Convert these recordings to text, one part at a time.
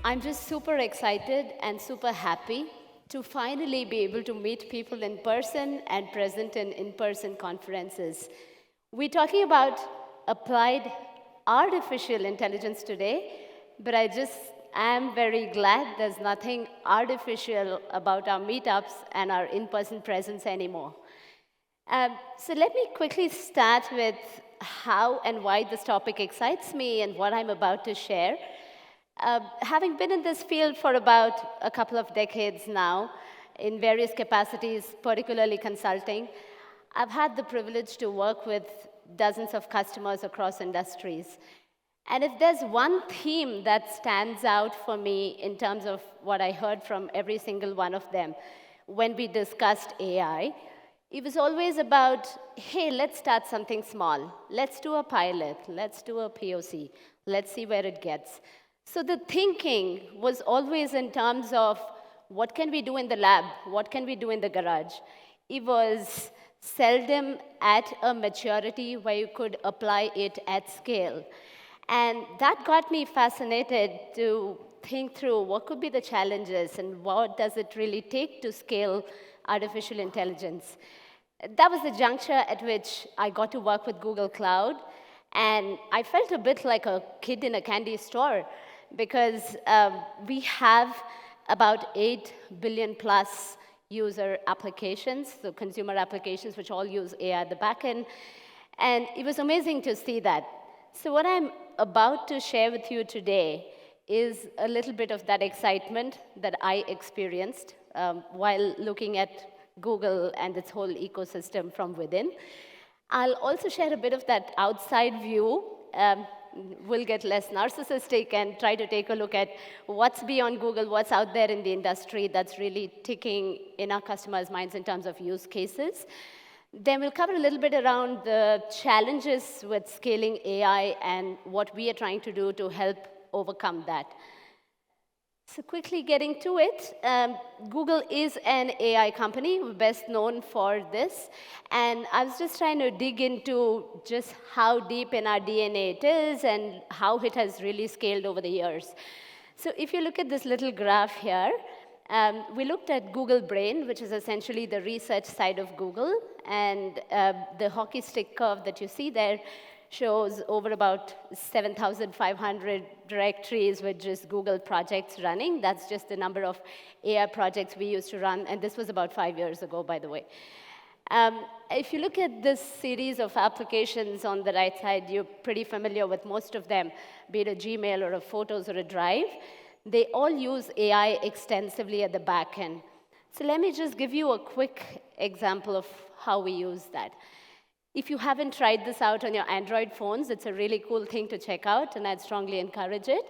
I'm just super excited and super happy to finally be able to meet people in person and present in in-person conferences. We're talking about applied artificial intelligence today, but I just am very glad there's nothing artificial about our meetups and our in-person presence anymore. So let me quickly start with how and why this topic excites me and what I'm about to share. Having been in this field for about a couple of decades now, in various capacities, particularly consulting, I've had the privilege to work with dozens of customers across industries. And if there's one theme that stands out for me in terms of what I heard from every single one of them when we discussed AI, it was always about, hey, let's start something small. Let's do a pilot. Let's do a POC. Let's see where it gets. So the thinking was always in terms of what can we do in the lab? What can we do in the garage? It was seldom at a maturity where you could apply it at scale. And that got me fascinated to think through what could be the challenges and what does it really take to scale artificial intelligence. That was the juncture at which I got to work with Google Cloud, and I felt a bit like a kid in a candy store because we have about 8 billion plus user applications, so consumer applications which all use AI at the back end, and it was amazing to see that. So what I'm about to share with you today is a little bit of that excitement that I experienced while looking at Google and its whole ecosystem from within. I'll also share a bit of that outside view. We'll get less narcissistic and try to take a look at what's beyond Google, what's out there in the industry that's really ticking in our customers' minds in terms of use cases. Then we'll cover a little bit around the challenges with scaling AI and what we are trying to do to help overcome that. So quickly getting to it, Google is an AI company, we're best known for this. And I was just trying to dig into just how deep in our DNA it is and how it has really scaled over the years. So if you look at this little graph here, we looked at Google Brain, which is essentially the research side of Google. And the hockey stick curve that you see there shows over about 7,500 directories with just Google projects running. That's just the number of AI projects we used to run, and this was about 5 years ago, by the way. If you look at this series of applications on the right side, you're pretty familiar with most of them, be it a Gmail or a Photos or a Drive. They all use AI extensively at the back end. So let me just give you a quick example of how we use that. If you haven't tried this out on your Android phones, it's a really cool thing to check out, and I'd strongly encourage it.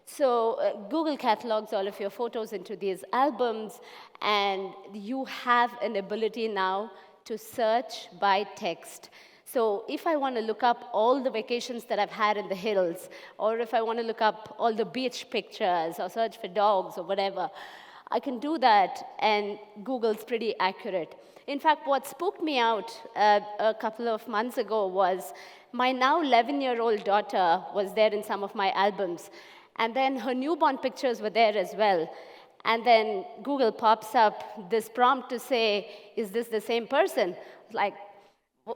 So Google catalogs all of your photos into these albums, and you have an ability now to search by text. So if I want to look up all the vacations that I've had in the hills, or if I want to look up all the beach pictures, or search for dogs, or whatever, I can do that, and Google's pretty accurate. In fact, what spooked me out a couple of months ago was my now 11-year-old daughter was there in some of my albums. And then her newborn pictures were there as well. And then Google pops up this prompt to say, is this the same person? Like,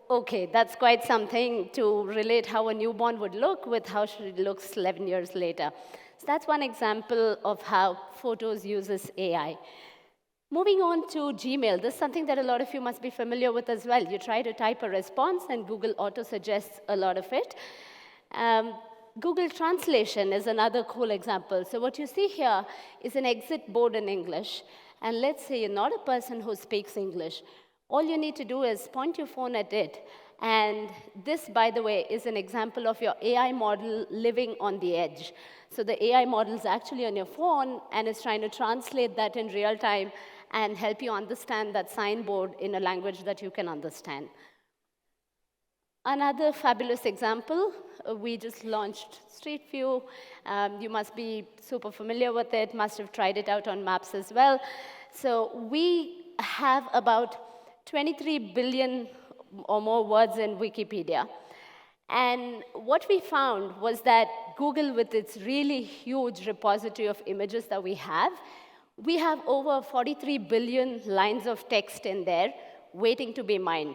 OK, that's quite something to relate how a newborn would look with how she looks 11 years later. So that's one example of how Photos uses AI. Moving on to Gmail, this is something that a lot of you must be familiar with as well. You try to type a response, and Google auto-suggests a lot of it. Google Translation is another cool example. So what you see here is an exit board in English. And let's say you're not a person who speaks English. All you need to do is point your phone at it. And this, by the way, is an example of your AI model living on the edge. So the AI model is actually on your phone, and it's trying to translate that in real time and help you understand that signboard in a language that you can understand. Another fabulous example, we just launched Street View. You must be super familiar with it, must have tried it out on maps as well. So we have about 23 billion or more words in Wikipedia. And what we found was that Google, with its really huge repository of images that we have over 43 billion lines of text in there waiting to be mined.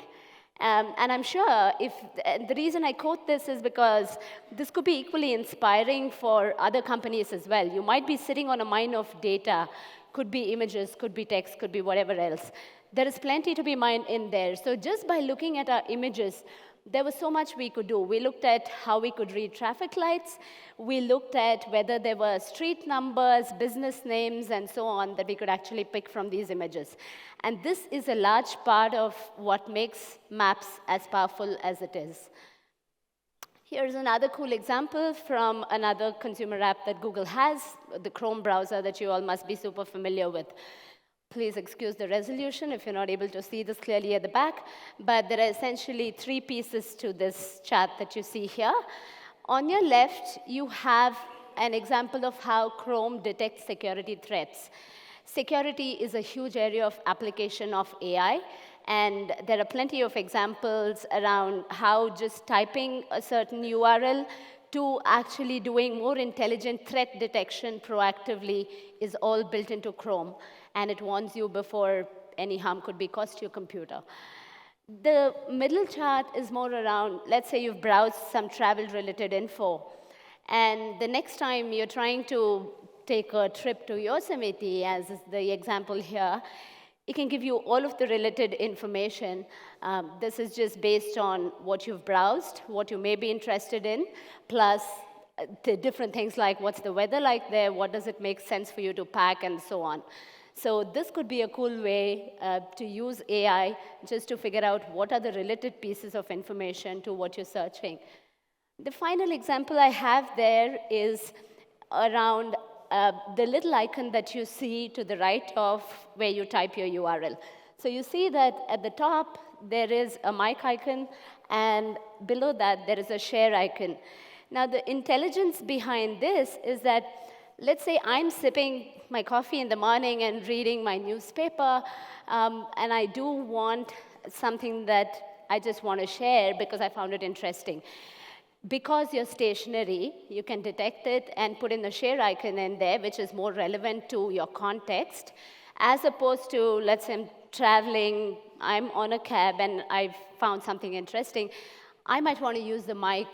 And I'm sure the reason I quote this is because this could be equally inspiring for other companies as well. You might be sitting on a mine of data, could be images, could be text, could be whatever else. There is plenty to be mined in there. So just by looking at our images, there was so much we could do. We looked at how we could read traffic lights. We looked at whether there were street numbers, business names, and so on that we could actually pick from these images. And this is a large part of what makes maps as powerful as it is. Here's another cool example from another consumer app that Google has, the Chrome browser that you all must be super familiar with. Please excuse the resolution if you're not able to see this clearly at the back, but there are essentially 3 pieces to this chart that you see here. On your left, you have an example of how Chrome detects security threats. Security is a huge area of application of AI, and there are plenty of examples around how just typing a certain URL to actually doing more intelligent threat detection proactively is all built into Chrome, and it warns you before any harm could be caused to your computer. The middle chart is more around, let's say you've browsed some travel-related info, and the next time you're trying to take a trip to Yosemite, as is the example here, it can give you all of the related information. This is just based on what you've browsed, what you may be interested in, plus the different things like what's the weather like there, what does it make sense for you to pack, and so on. So this could be a cool way to use AI just to figure out what are the related pieces of information to what you're searching. The final example I have there is around the little icon that you see to the right of where you type your URL. So you see that at the top, there is a mic icon, and below that, there is a share icon. Now, the intelligence behind this is that, let's say I'm sipping my coffee in the morning and reading my newspaper, and I do want something that I just want to share because I found it interesting. Because you're stationary, you can detect it and put in the share icon in there, which is more relevant to your context, as opposed to, let's say I'm traveling, I'm on a cab, and I've found something interesting. I might want to use the mic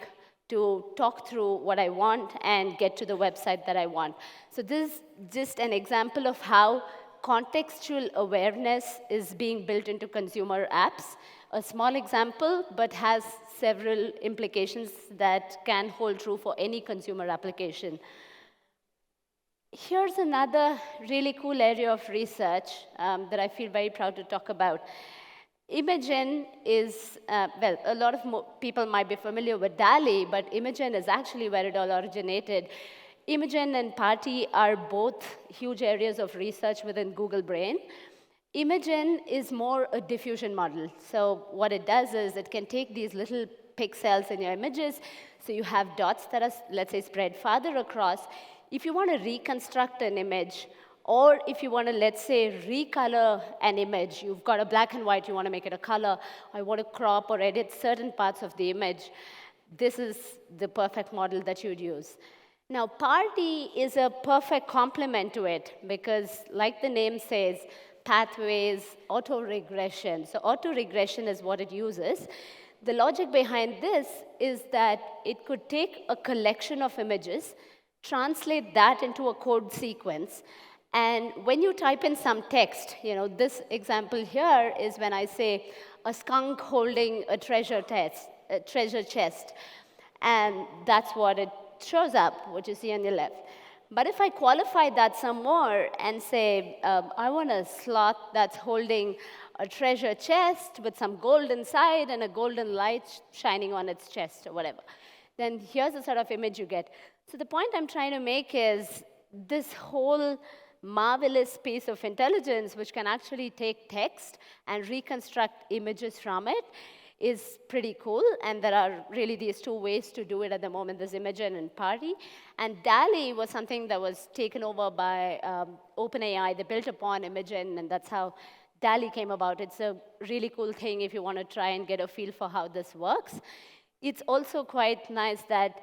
to talk through what I want and get to the website that I want. So this is just an example of how contextual awareness is being built into consumer apps. A small example, but has several implications that can hold true for any consumer application. Here's another really cool area of research that I feel very proud to talk about. Imogen is, well, a lot of people might be familiar with DALL-E, but Imogen is actually where it all originated. Imogen and Party are both huge areas of research within Google Brain. Imogen is more a diffusion model. So what it does is it can take these little pixels in your images, so you have dots that are, let's say, spread farther across. If you want to reconstruct an image, or if you want to, let's say, recolor an image, you've got a black and white, you want to make it a color, I want to crop or edit certain parts of the image, this is the perfect model that you'd use. Now, Party is a perfect complement to it because, like the name says, pathways, auto-regression. So auto-regression is what it uses. The logic behind this is that it could take a collection of images, translate that into a code sequence, and when you type in some text, this example here is when I say a skunk holding a treasure chest, and that's what it shows up, what you see on your left. But if I qualify that some more and say, I want a sloth that's holding a treasure chest with some gold inside and a golden light shining on its chest or whatever, then here's the sort of image you get. So the point I'm trying to make is this whole marvelous piece of intelligence, which can actually take text and reconstruct images from it, is pretty cool, and there are really these 2 ways to do it at the moment. There's Imogen and Party, and DALL-E was something that was taken over by OpenAI. They built upon Imogen, and that's how DALL-E came about. It's a really cool thing if you want to try and get a feel for how this works. It's also quite nice that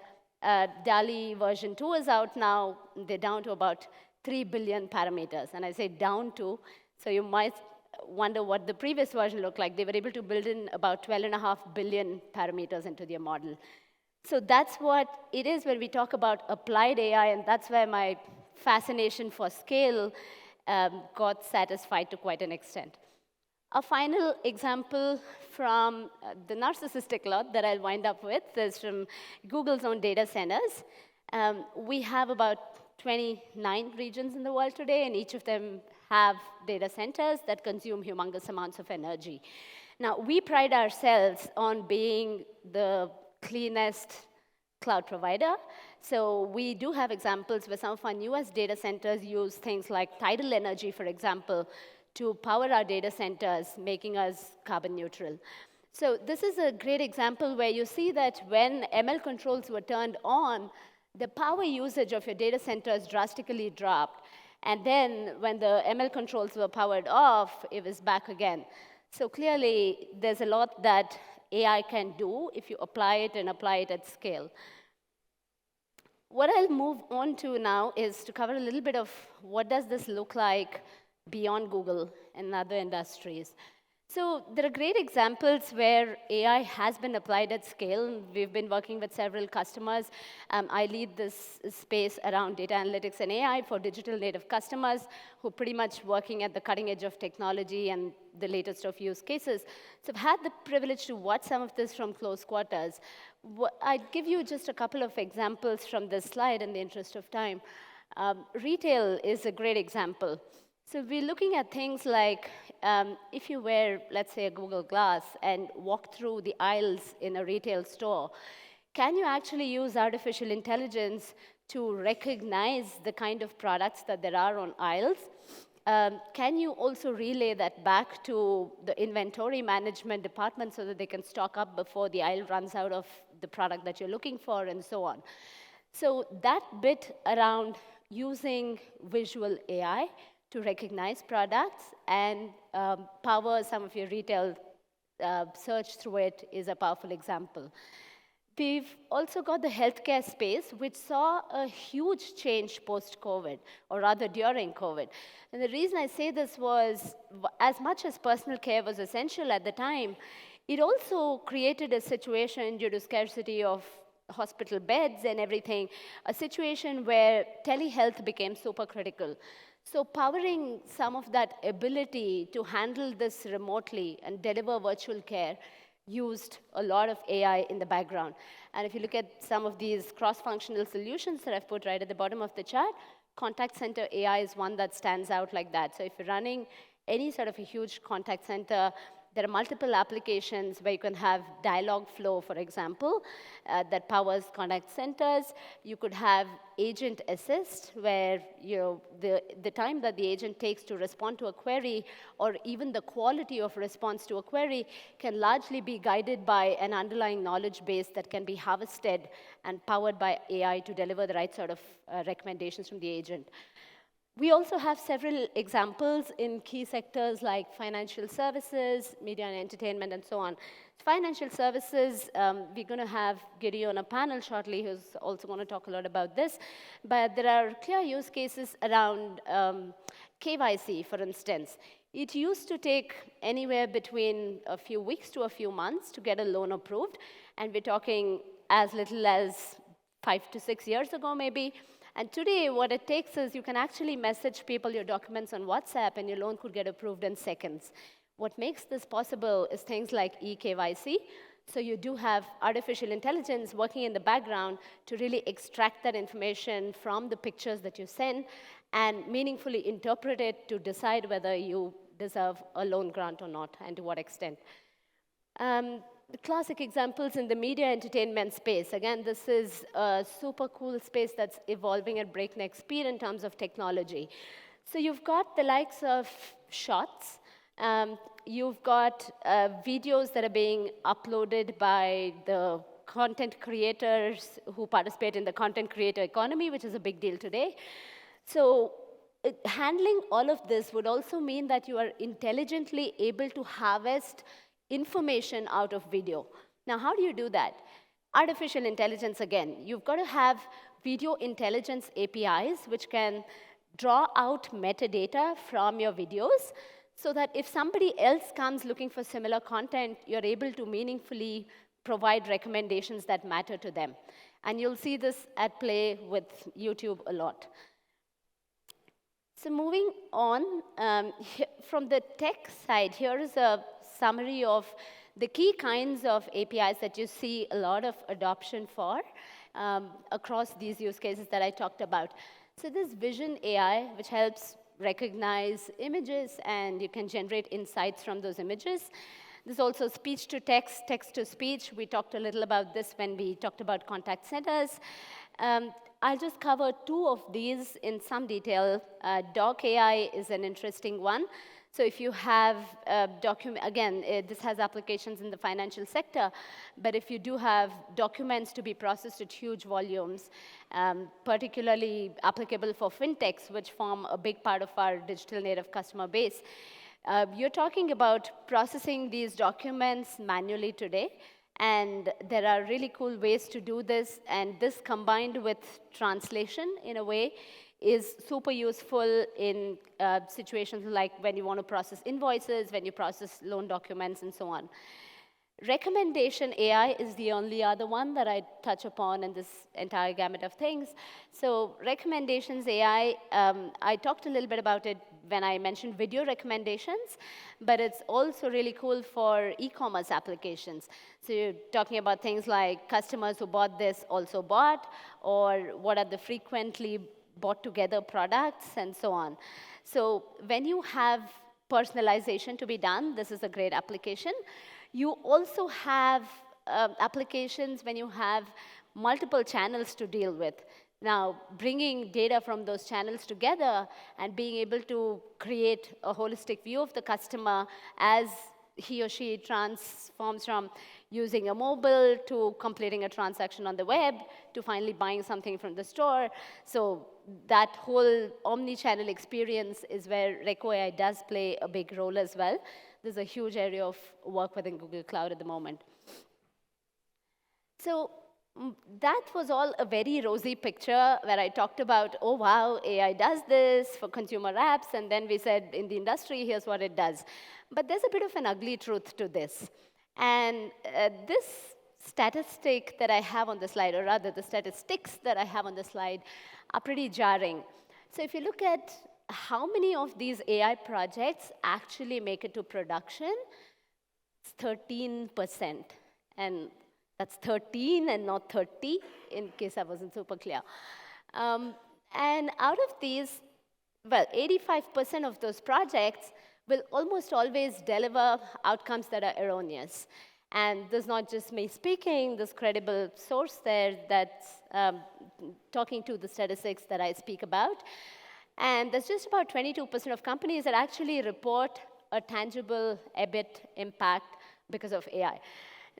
DALI version 2 is out now. They're down to about 3 billion parameters. And I say down to, so you might wonder what the previous version looked like. They were able to build in about 12.5 billion parameters into their model. So that's what it is when we talk about applied AI, and that's where my fascination for scale got satisfied to quite an extent. A final example from the narcissistic lot that I'll wind up with is from Google's own data centers. We have about 29 regions in the world today, and each of them have data centers that consume humongous amounts of energy. Now, we pride ourselves on being the cleanest cloud provider. So we do have examples where some of our newest data centers use things like tidal energy, for example, to power our data centers, making us carbon neutral. So this is a great example where you see that when ML controls were turned on, the power usage of your data centers drastically dropped. And then when the ML controls were powered off, it was back again. So clearly, there's a lot that AI can do if you apply it and apply it at scale. What I'll move on to now is to cover a little bit of what does this look like beyond Google and other industries. So there are great examples where AI has been applied at scale. We've been working with several customers. I lead this space around data analytics and AI for digital native customers who are pretty much working at the cutting edge of technology and the latest of use cases. So I've had the privilege to watch some of this from close quarters. I'd give you just a couple of examples from this slide in the interest of time. Retail is a great example. So we're looking at things like if you wear, let's say, a Google Glass and walk through the aisles in a retail store, can you actually use artificial intelligence to recognize the kind of products that there are on aisles? Can you also relay that back to the inventory management department so that they can stock up before the aisle runs out of the product that you're looking for, and so on? So that bit around using visual AI to recognize products and power some of your retail search through it is a powerful example. We've also got the healthcare space, which saw a huge change post-COVID, or rather during COVID. And the reason I say this was, as much as personal care was essential at the time, it also created a situation due to scarcity of hospital beds and everything, a situation where telehealth became super critical. So powering some of that ability to handle this remotely and deliver virtual care used a lot of AI in the background. And if you look at some of these cross-functional solutions that I've put right at the bottom of the chart, contact center AI is one that stands out like that. So if you're running any sort of a huge contact center, there are multiple applications where you can have dialogue flow, for example, that powers contact centers. You could have agent assist, where the time that the agent takes to respond to a query, or even the quality of response to a query, can largely be guided by an underlying knowledge base that can be harvested and powered by AI to deliver the right sort of recommendations from the agent. We also have several examples in key sectors like financial services, media and entertainment, and so on. Financial services, we're going to have Giri on a panel shortly who's also going to talk a lot about this. But there are clear use cases around KYC, for instance. It used to take anywhere between a few weeks to a few months to get a loan approved. And we're talking as little as 5 to 6 years ago, maybe. And today, what it takes is you can actually message people your documents on WhatsApp, and your loan could get approved in seconds. What makes this possible is things like eKYC. So you do have artificial intelligence working in the background to really extract that information from the pictures that you send and meaningfully interpret it to decide whether you deserve a loan grant or not, and to what extent. The classic examples in the media entertainment space. Again, this is a super cool space that's evolving at breakneck speed in terms of technology. So you've got the likes of shots. You've got videos that are being uploaded by the content creators who participate in the content creator economy, which is a big deal today. So handling all of this would also mean that you are intelligently able to harvest information out of video. Now, how do you do that? Artificial intelligence, again, you've got to have video intelligence APIs which can draw out metadata from your videos so that if somebody else comes looking for similar content, you're able to meaningfully provide recommendations that matter to them. And you'll see this at play with YouTube a lot. So moving on, from the tech side, here is a summary of the key kinds of APIs that you see a lot of adoption for across these use cases that I talked about. So this Vision AI, which helps recognize images, and you can generate insights from those images. There's also speech to text, text to speech. We talked a little about this when we talked about contact centers. I'll just cover two of these in some detail. Doc AI is an interesting one. So if you have again, this has applications in the financial sector, but if you do have documents to be processed at huge volumes, particularly applicable for fintechs, which form a big part of our digital native customer base, you're talking about processing these documents manually today. And there are really cool ways to do this, and this combined with translation in a way is super useful in situations like when you want to process invoices, when you process loan documents, and so on. Recommendation AI is the only other one that I touch upon in this entire gamut of things. So recommendations AI, I talked a little bit about it when I mentioned video recommendations, but it's also really cool for e-commerce applications. So you're talking about things like customers who bought this also bought, or what are the frequently bought together products, and so on. So when you have personalization to be done, this is a great application. You also have applications when you have multiple channels to deal with. Now, bringing data from those channels together and being able to create a holistic view of the customer as he or she transforms from using a mobile to completing a transaction on the web to finally buying something from the store. So that whole omni-channel experience is where Reco AI does play a big role as well. There's a huge area of work within Google Cloud at the moment. So that was all a very rosy picture where I talked about, oh, wow, AI does this for consumer apps, and then we said in the industry, here's what it does. But there's a bit of an ugly truth to this. And this statistic that I have on the slide, or rather the statistics that I have on the slide, are pretty jarring. So if you look at how many of these AI projects actually make it to production, it's 13%. And that's 13 and not 30, in case I wasn't super clear. And out of these, well, 85% of those projects will almost always deliver outcomes that are erroneous. And there's not just me speaking, there's credible source there that's talking to the statistics that I speak about. And there's just about 22% of companies that actually report a tangible EBIT impact because of AI.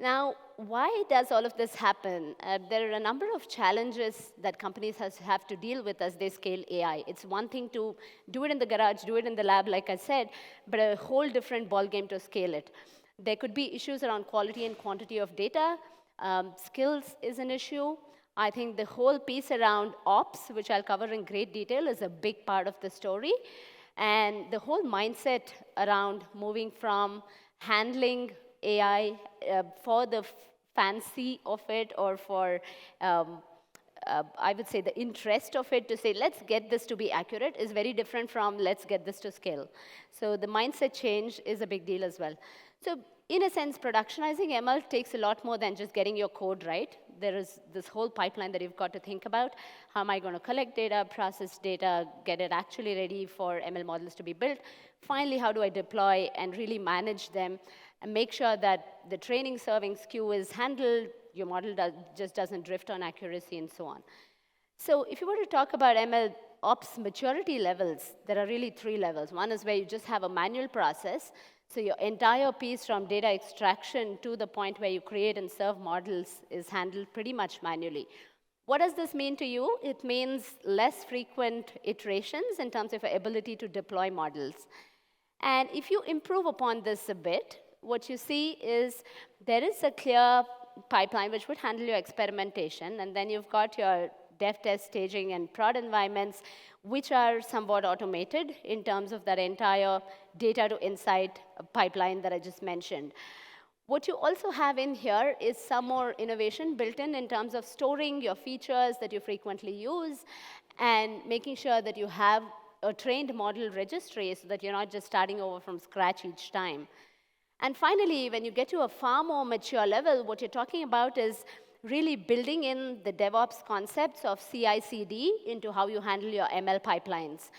Now, why does all of this happen? There are a number of challenges that companies have to deal with as they scale AI. It's one thing to do it in the garage, do it in the lab, like I said, but a whole different ballgame to scale it. There could be issues around quality and quantity of data. Skills is an issue. I think the whole piece around ops, which I'll cover in great detail, is a big part of the story. And the whole mindset around moving from handling AI for the fancy of it, or for, I would say, the interest of it, to say, let's get this to be accurate, is very different from let's get this to scale. So the mindset change is a big deal as well. So in a sense, productionizing ML takes a lot more than just getting your code right. There is this whole pipeline that you've got to think about. How am I going to collect data, process data, get it actually ready for ML models to be built? Finally, how do I deploy and really manage them and make sure that the training serving skew is handled, your model just doesn't drift on accuracy, and so on. So if you were to talk about ML ops maturity levels, there are really 3 levels. One is where you just have a manual process. So your entire piece from data extraction to the point where you create and serve models is handled pretty much manually. What does this mean to you? It means less frequent iterations in terms of your ability to deploy models. And if you improve upon this a bit, what you see is there is a clear pipeline, which would handle your experimentation, and then you've got your dev test, staging, and prod environments, which are somewhat automated in terms of that entire data to insight pipeline that I just mentioned. What you also have in here is some more innovation built in terms of storing your features that you frequently use and making sure that you have a trained model registry so that you're not just starting over from scratch each time. And finally, when you get to a far more mature level, what you're talking about is really building in the DevOps concepts of CI/CD into how you handle your ML pipelines.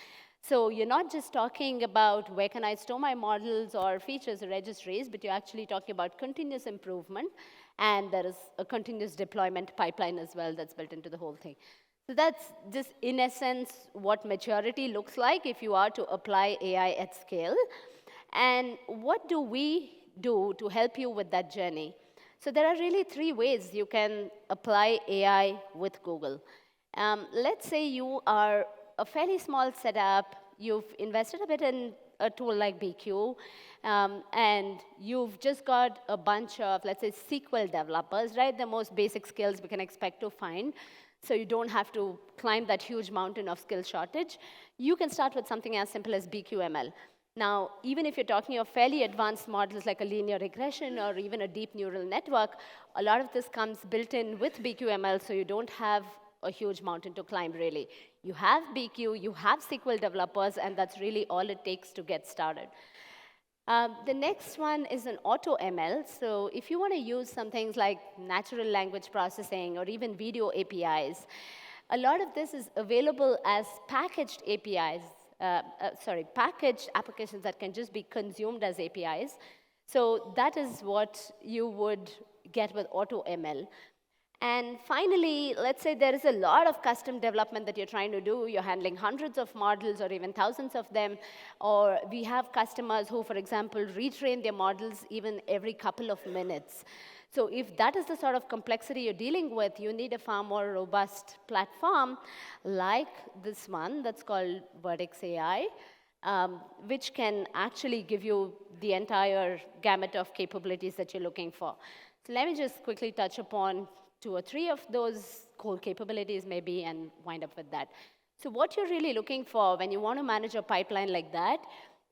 So you're not just talking about where can I store my models or features or registries, but you're actually talking about continuous improvement, and there is a continuous deployment pipeline as well that's built into the whole thing. So that's just, in essence, what maturity looks like if you are to apply AI at scale. And what do we do to help you with that journey? So there are really 3 ways you can apply AI with Google. Let's say you are a fairly small setup, you've invested a bit in a tool like BQ, and you've just got a bunch of, let's say, SQL developers, right? The most basic skills we can expect to find. So you don't have to climb that huge mountain of skill shortage. You can start with something as simple as BQML. Now, even if you're talking of fairly advanced models like a linear regression or even a deep neural network, a lot of this comes built in with BQML, so you don't have a huge mountain to climb, really. You have BQ, you have SQL developers, and that's really all it takes to get started. The next one is an AutoML. So if you want to use some things like natural language processing or even video APIs, a lot of this is available as packaged APIs, packaged applications that can just be consumed as APIs. So that is what you would get with AutoML. And finally, let's say there is a lot of custom development that you're trying to do. You're handling hundreds of models or even thousands of them. Or we have customers who, for example, retrain their models even every couple of minutes. So if that is the sort of complexity you're dealing with, you need a far more robust platform like this one that's called Vertex AI, which can actually give you the entire gamut of capabilities that you're looking for. So let me just quickly touch upon 2 or 3 of those core capabilities maybe and wind up with that. So what you're really looking for when you want to manage a pipeline like that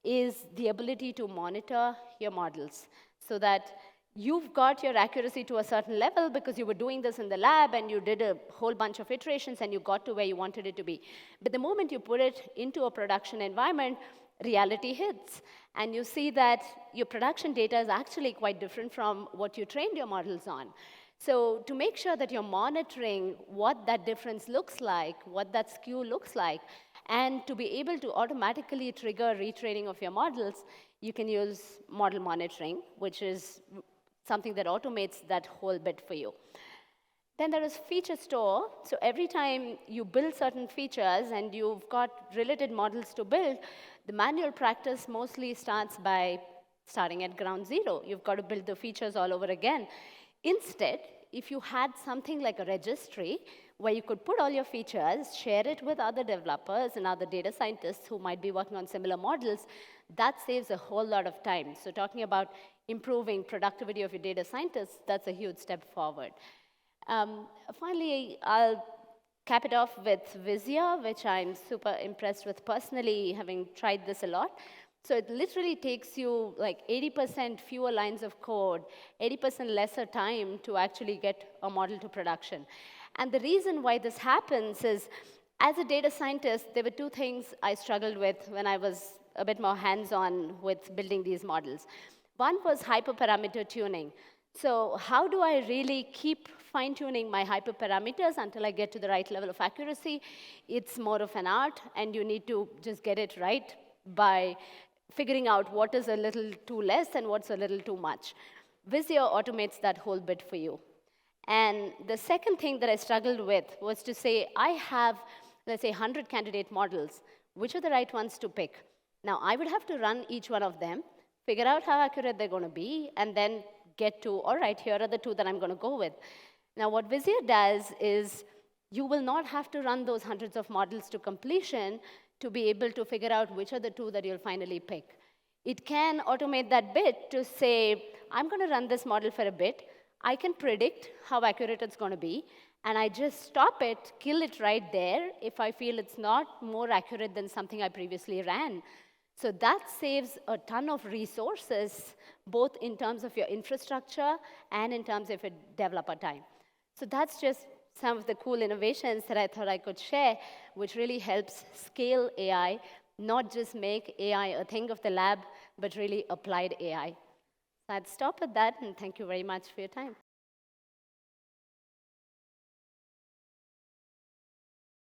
is the ability to monitor your models so that you've got your accuracy to a certain level because you were doing this in the lab and you did a whole bunch of iterations and you got to where you wanted it to be. But the moment you put it into a production environment, reality hits. And you see that your production data is actually quite different from what you trained your models on. So to make sure that you're monitoring what that difference looks like, what that skew looks like, and to be able to automatically trigger retraining of your models, you can use model monitoring, which is something that automates that whole bit for you. Then there is feature store. So every time you build certain features and you've got related models to build, the manual practice mostly starts by starting at ground zero. You've got to build the features all over again. Instead, if you had something like a registry where you could put all your features, share it with other developers and other data scientists who might be working on similar models, that saves a whole lot of time. So talking about improving productivity of your data scientists, that's a huge step forward. Finally, I'll cap it off with Vizia, which I'm super impressed with personally, having tried this a lot. So it literally takes you like 80% fewer lines of code, 80% lesser time to actually get a model to production. And the reason why this happens is, as a data scientist, there were 2 things I struggled with when I was a bit more hands-on with building these models. One was hyperparameter tuning. So how do I really keep fine-tuning my hyperparameters until I get to the right level of accuracy? It's more of an art, and you need to just get it right by figuring out what is a little too less and what's a little too much. Vizio automates that whole bit for you. And the second thing that I struggled with was to say, I have, let's say, 100 candidate models. Which are the right ones to pick? Now, I would have to run each one of them, figure out how accurate they're going to be, and then get to, all right, here are the 2 that I'm going to go with. Now, what Vizio does is you will not have to run those hundreds of models to completion to be able to figure out which are the 2 that you'll finally pick. It can automate that bit to say, I'm going to run this model for a bit. I can predict how accurate it's going to be, and I just stop it, kill it right there if I feel it's not more accurate than something I previously ran. So that saves a ton of resources, both in terms of your infrastructure and in terms of your developer time. So that's just some of the cool innovations that I thought I could share, which really helps scale AI, not just make AI a thing of the lab, but really applied AI. So I'd stop at that, and thank you very much for your time.